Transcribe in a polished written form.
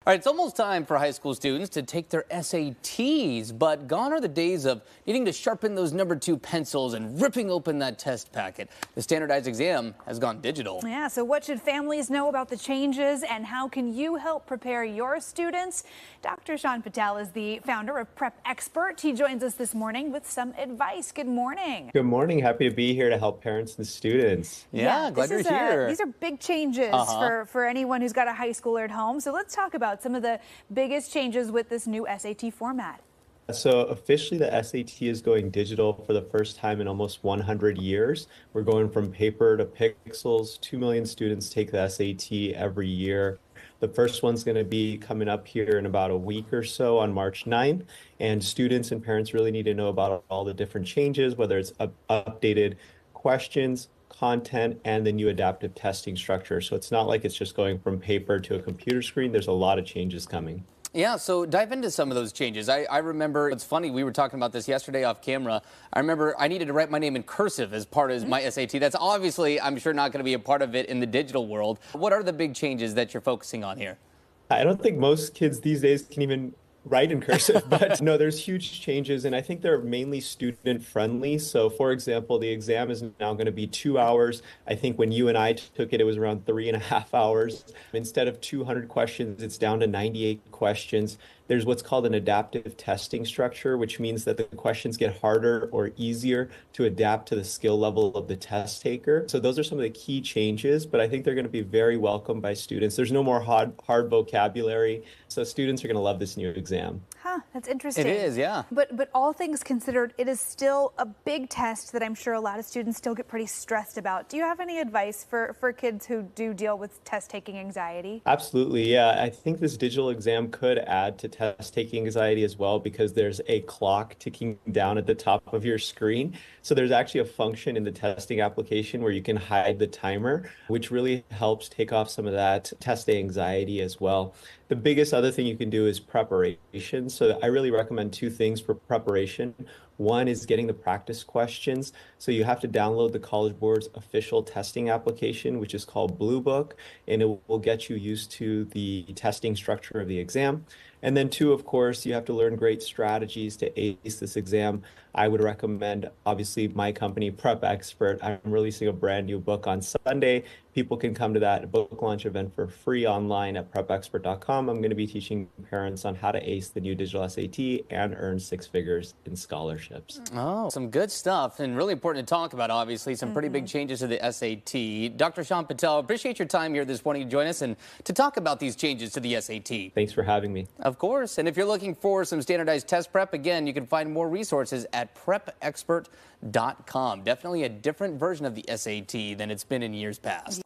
All right, it's almost time for high school students to take their SATs, but gone are the days of needing to sharpen those #2 pencils and ripping open that test packet. The standardized exam has gone digital. Yeah, so what should families know about the changes and how can you help prepare your students? Dr. Sean Patel is the founder of Prep Expert. He joins us this morning with some advice. Good morning. Good morning. Happy to be here to help parents and students. Yeah, glad you're here. These are big changes for anyone who's got a high schooler at home. So let's talk about some of the biggest changes with this new SAT format. So officially the SAT is going digital for the first time in almost 100 years. We're going from paper to pixels. 2 million students take the SAT every year. The first one's going to be coming up here in about a week or so on March 9th. And students and parents really need to know about all the different changes, whether it's updated questions, content, and the new adaptive testing structure. So it's not like it's just going from paper to a computer screen. There's a lot of changes coming. Yeah, so dive into some of those changes. I remember, it's funny, we were talking about this yesterday off camera. I remember I needed to write my name in cursive as part of my SAT. That's obviously, I'm sure, not going to be a part of it in the digital world. What are the big changes that you're focusing on here? I don't think most kids these days can even write in cursive, but no, there's huge changes, and I think they're mainly student friendly. So for example, the exam is now going to be 2 hours. I think when you and I took it, it was around 3.5 hours. Instead of 200 questions, it's down to 98 questions. There's what's called an adaptive testing structure, which means that the questions get harder or easier to adapt to the skill level of the test taker. So those are some of the key changes, but I think they're going to be very welcome by students. There's no more hard vocabulary, so students are going to love this new exam. Huh, that's interesting. It is, yeah. But all things considered, it is still a big test that I'm sure a lot of students still get pretty stressed about. Do you have any advice for kids who do deal with test-taking anxiety? Absolutely, yeah. I think this digital exam could add to test-taking anxiety as well, because there's a clock ticking down at the top of your screen. So there's actually a function in the testing application where you can hide the timer, which really helps take off some of that test anxiety as well. The biggest other thing you can do is preparation. So I really recommend 2 things for preparation. One is getting the practice questions. So you have to download the College Board's official testing application, which is called Blue Book, and it will get you used to the testing structure of the exam. And then 2, of course, you have to learn great strategies to ace this exam. I would recommend, obviously, my company, Prep Expert. I'm releasing a brand new book on Sunday. People can come to that book launch event for free online at prepexpert.com. I'm going to be teaching parents on how to ace the new digital SAT and earn 6 figures in scholarships. Oh, some good stuff, and really important to talk about, obviously. Some pretty big changes to the SAT. Dr. Sean Patel, appreciate your time here this morning to join us and to talk about these changes to the SAT. Thanks for having me. Of course. And if you're looking for some standardized test prep, again, you can find more resources at prepexpert.com. Definitely a different version of the SAT than it's been in years past.